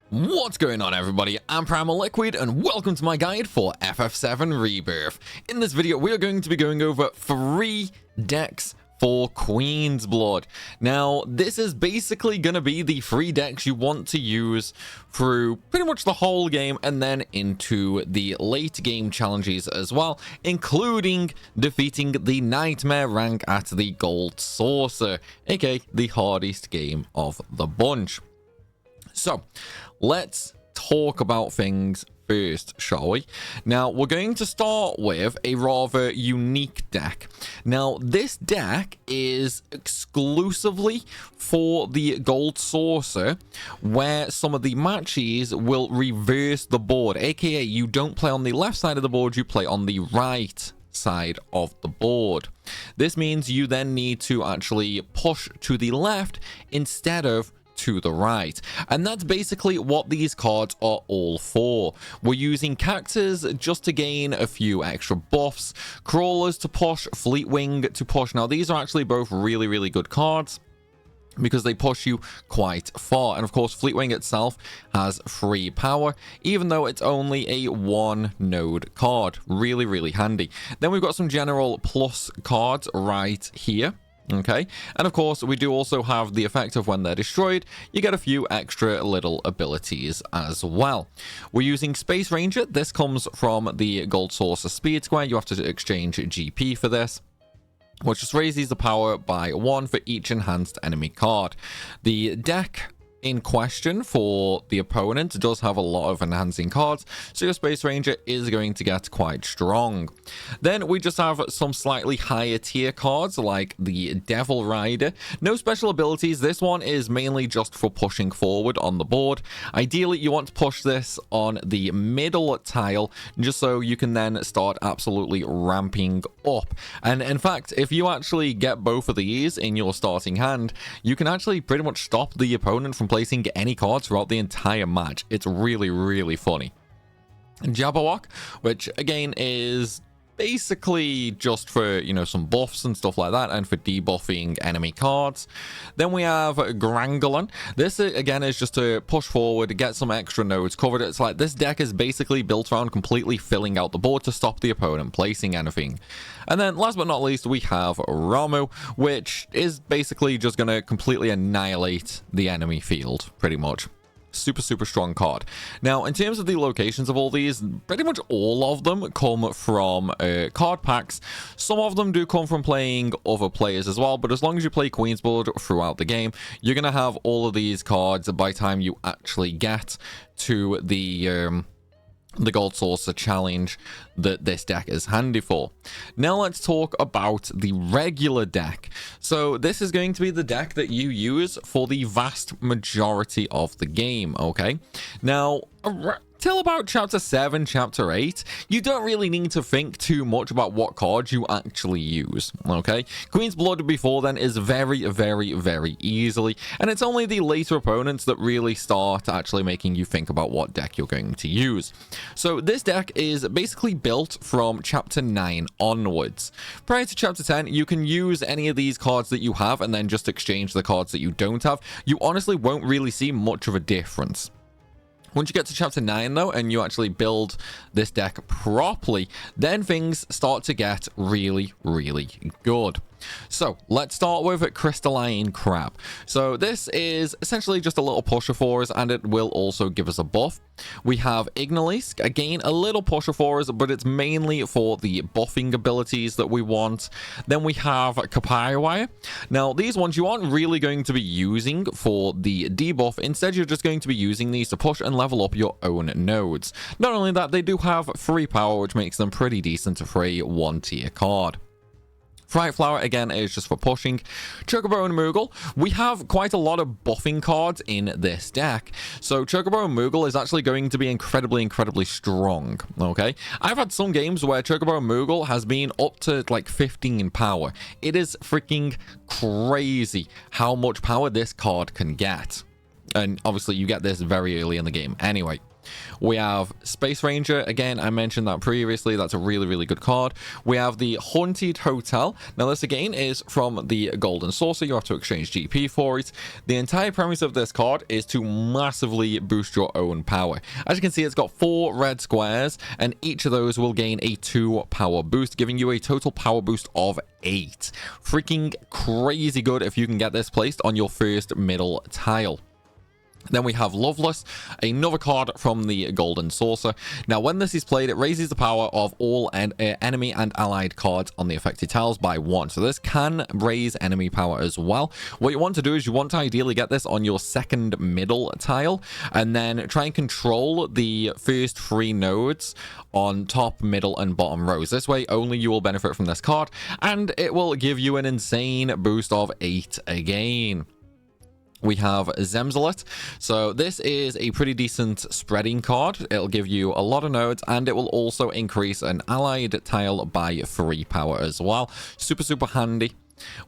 What's going on, everybody? I'm Primalliquid and welcome to my guide for VII Rebirth. In this video we are going to be going over 3 decks for Queen's Blood. Now this is basically going to be the 3 decks you want to use through pretty much the whole game and then into the late game challenges as well, including defeating the Nightmare rank at the Gold Sorcer, aka the hardest game of the bunch. So let's talk about things first, shall we? Now, we're going to start with a rather unique deck. Now, this deck is exclusively for the Gold Sorcer, where some of the matches will reverse the board, aka you don't play on the left side of the board, you play on the right side of the board. This means you then need to actually push to the left instead of to the right, and that's basically what these cards are all for. We're using cactus just to gain a few extra buffs, crawlers to push, fleetwing to push. Now these are actually both really good cards because they push you quite far, and of course fleetwing itself has 3 power even though it's only a 1 node card. Really handy. Then we've got some general plus cards right here. Okay, and of course we do also have the effect of when they're destroyed, you get a few extra little abilities as well. We're using Space Ranger. This comes from the Gold Sorcer Speed Square. You have to exchange GP for this, which just raises the power by 1 for each enhanced enemy card. The deck in question for the opponent does have a lot of enhancing cards, so your Space Ranger is going to get quite strong. Then we just have some slightly higher tier cards like the Devil Rider. No special abilities. This one is mainly just for pushing forward on the board. Ideally you want to push this on the middle tile just so you can then start absolutely ramping up. And in fact, if you actually get both of these in your starting hand, you can actually pretty much stop the opponent from placing any cards throughout the entire match. It's really funny. Jabberwock, which again is basically just for, you know, some buffs and stuff like that, and for debuffing enemy cards. Then we have Gremlin. This again is just to push forward, get some extra nodes covered. It's like this deck is basically built around completely filling out the board to stop the opponent placing anything. And then last but not least we have Ramu, which is basically just going to completely annihilate the enemy field pretty much. Super strong card. Now in terms of the locations of all these, pretty much all of them come from card packs. Some of them do come from playing other players as well, but as long as you play Queen's Blood throughout the game, you're gonna have all of these cards by the time you actually get to the Gold Sorcer challenge that this deck is handy for. Now let's talk about the regular deck. So this is going to be the deck that you use for the vast majority of the game, okay? Now till about chapter 7, chapter 8, you don't really need to think too much about what cards you actually use, okay? Queen's Blood before then is very easily, and it's only the later opponents that really start actually making you think about what deck you're going to use. So this deck is basically built from chapter 9 onwards. Prior to chapter 10, you can use any of these cards that you have and then just exchange the cards that you don't have. You honestly won't really see much of a difference. Once you get to chapter 9 though, and you actually build this deck properly, then things start to get really good. So let's start with Crystalline Crab. So this is essentially just a little pusher for us, and it will also give us a buff. We have Ignalisk, again a little pusher for us, but it's mainly for the buffing abilities that we want. Then we have Kapaiwire. Now these ones you aren't really going to be using for the debuff. Instead you're just going to be using these to push and level up your own nodes. Not only that, they do have 3 power, which makes them pretty decent for a 1 tier card. Fright Flower, again, is just for pushing. Chocobo and Moogle. We have quite a lot of buffing cards in this deck. So Chocobo and Moogle is actually going to be incredibly strong, okay? I've had some games where Chocobo and Moogle has been up to like 15 power. It is freaking crazy how much power this card can get. And obviously you get this very early in the game anyway. We have Space Ranger. Again, I mentioned that previously. That's a really, really good card. We have the Haunted Hotel. Now, this again is from the Golden Sorcer. You have to exchange GP for it. The entire premise of this card is to massively boost your own power. As you can see, it's got 4 red squares, and each of those will gain a 2 power boost, giving you a total power boost of 8. Freaking crazy good if you can get this placed on your first middle tile. Then we have Loveless, another card from the Golden Sorcer. Now, when this is played, it raises the power of all enemy and allied cards on the affected tiles by 1. So this can raise enemy power as well. What you want to do is you want to ideally get this on your second middle tile, and then try and control the first 3 nodes on top, middle, and bottom rows. This way, only you will benefit from this card, and it will give you an insane boost of 8 again. We have Zemzalet. So this is a pretty decent spreading card. It'll give you a lot of nodes, and it will also increase an allied tile by 3 power as well. Super, super handy.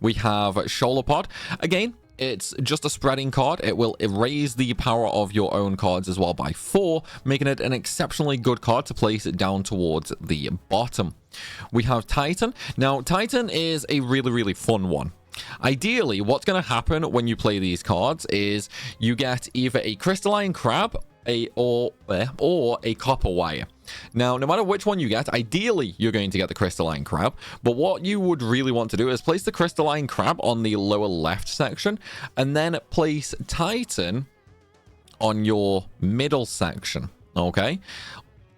We have Sholopod. Again, it's just a spreading card. It will raise the power of your own cards as well by 4, making it an exceptionally good card to place it down towards the bottom. We have Titan. Now, Titan is a really, really fun one. Ideally, what's going to happen when you play these cards is you get either a crystalline crab or a copper wire. Now, no matter which one you get, ideally you're going to get the crystalline crab, but what you would really want to do is place the crystalline crab on the lower left section, and then place Titan on your middle section. Okay,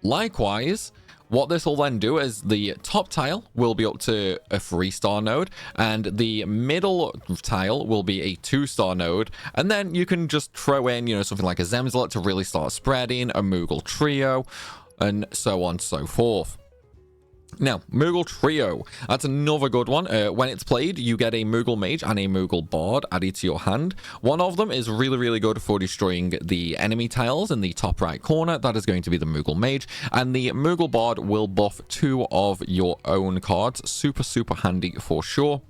likewise, what this will then do is the top tile will be up to a 3-star node, and the middle tile will be a 2-star node. And then you can just throw in, you know, something like a Zemzalet to really start spreading, a Moogle Trio, and so on and so forth. Now, Moogle Trio, that's another good one. When it's played, you get a Moogle Mage and a Moogle Bard added to your hand. One of them is really, really good for destroying the enemy tiles in the top right corner. That is going to be the Moogle Mage. And the Moogle Bard will buff 2 of your own cards. Super, super handy for sure.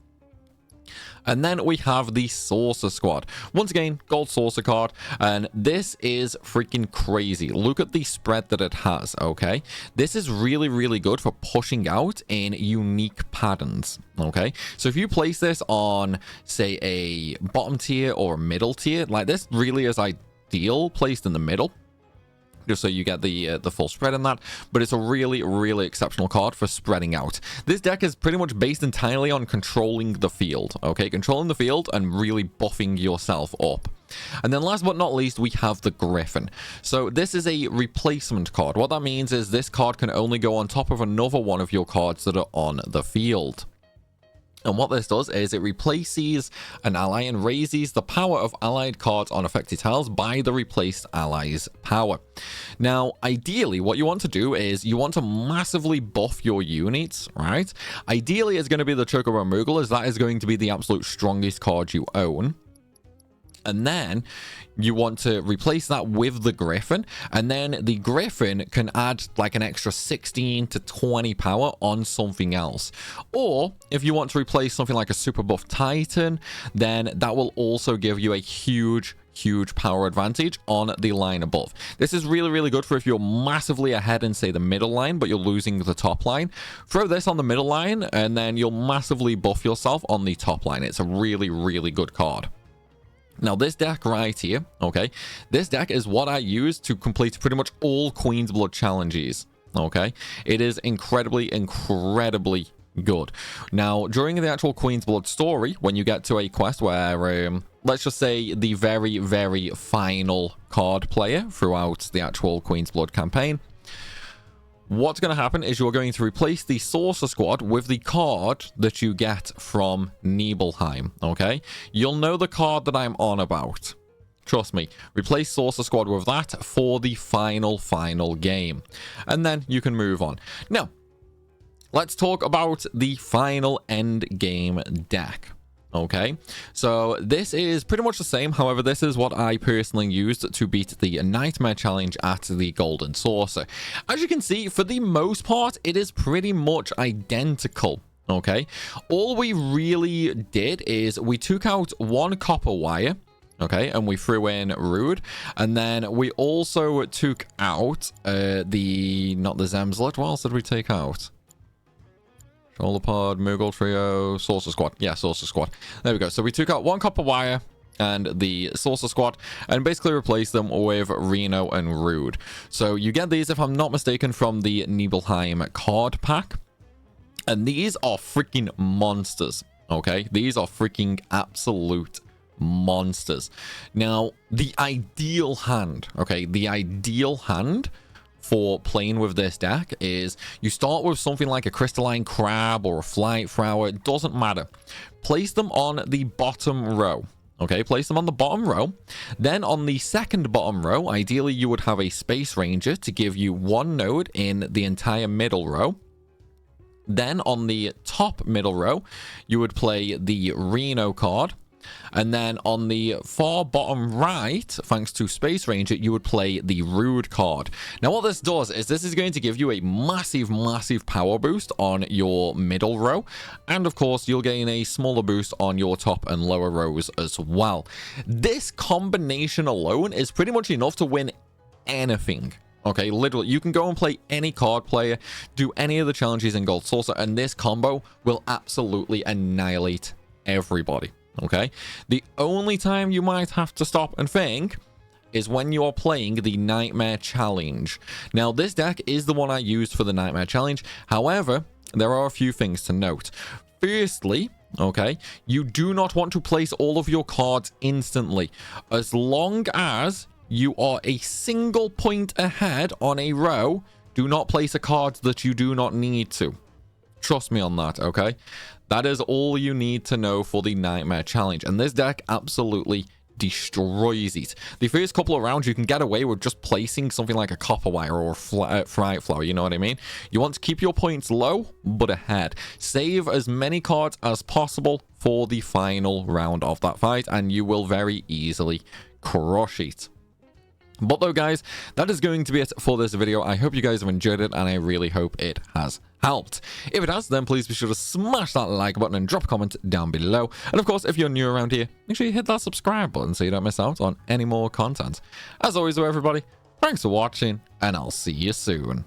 And then we have the Sorcer Squad. Once again, gold Sorcer card, and this is freaking crazy. Look at the spread that it has, okay? This is really, really good for pushing out in unique patterns, okay? So if you place this on, say, a bottom tier or a middle tier, like this really is ideal placed in the middle, just so you get the full spread in that. But it's a really, really exceptional card for spreading out. This deck is pretty much based entirely on controlling the field, okay? Controlling the field and really buffing yourself up. And then last but not least, we have the Griffin. So this is a replacement card. What that means is this card can only go on top of another one of your cards that are on the field. And what this does is it replaces an ally and raises the power of allied cards on affected tiles by the replaced ally's power. Now, ideally, what you want to do is you want to massively buff your units, right? Ideally, it's going to be the Chocobo Moogle, as that is going to be the absolute strongest card you own. And then you want to replace that with the Griffin, and then the Griffin can add like an extra 16 to 20 power on something else. Or if you want to replace something like a super buff Titan, then that will also give you a huge power advantage on the line above. This is really, really good for if you're massively ahead in, say, the middle line, but you're losing the top line. Throw this on the middle line, and then you'll massively buff yourself on the top line. It's a really, really good card. Now, this deck right here, okay, this deck is what I use to complete pretty much all Queen's Blood challenges, okay? It is incredibly good. Now, during the actual Queen's Blood story, when you get to a quest where, let's just say the very, very final card player throughout the actual Queen's Blood campaign, what's going to happen is you're going to replace the Sorcer Squad with the card that you get from Nibelheim, okay? You'll know the card that I'm on about. Trust me. Replace Sorcer Squad with that for the final game. And then you can move on. Now, let's talk about the final end game deck. Okay, so this is pretty much the same. However, this is what I personally used to beat the Nightmare Challenge at the Golden Sorcer. As you can see, for the most part, it is pretty much identical. Okay, all we really did is we took out one copper wire. Okay, and we threw in Rude, and then we also took out not the Zemslet. What else did we take out? Shoulder Pod, Moogle Trio, Sorcer Squad. Yeah, Sorcer Squad. There we go. So we took out 1 copper wire and the Sorcer Squad and basically replaced them with Reno and Rude. So you get these, if I'm not mistaken, from the Nibelheim card pack. And these are freaking monsters, okay? These are freaking absolute monsters. Now, the ideal hand, okay? The ideal hand for playing with this deck is you start with something like a Crystalline Crab or a Flight Flower. It doesn't matter. Place them on the bottom row. Okay, place them on the bottom row. Then on the second bottom row, ideally you would have a Space Ranger to give you 1 node in the entire middle row. Then on the top middle row, you would play the Reno card. And then on the far bottom right, thanks to Space Ranger, you would play the Rude card. Now what this does is this is going to give you a massive, massive power boost on your middle row. And of course, you'll gain a smaller boost on your top and lower rows as well. This combination alone is pretty much enough to win anything. Okay, literally, you can go and play any card player, do any of the challenges in Gold Sorcerer, and this combo will absolutely annihilate everybody. Okay, the only time you might have to stop and think is when you're playing the Nightmare Challenge. Now, this deck is the one I used for the Nightmare Challenge. However, there are a few things to note. Firstly, okay, you do not want to place all of your cards instantly. As long as you are a single point ahead on a row, do not place a card that you do not need to. Trust me on that, okay? That is all you need to know for the Nightmare Challenge. And this deck absolutely destroys it. The first couple of rounds, you can get away with just placing something like a Copper Wire or a Fright Flower, you know what I mean? You want to keep your points low, but ahead. Save as many cards as possible for the final round of that fight, and you will very easily crush it. But though, guys, that is going to be it for this video. I hope you guys have enjoyed it, and I really hope it has helped. If it has, then please be sure to smash that like button and drop a comment down below. And of course, if you're new around here, make sure you hit that subscribe button so you don't miss out on any more content. As always, though, everybody, thanks for watching, and I'll see you soon.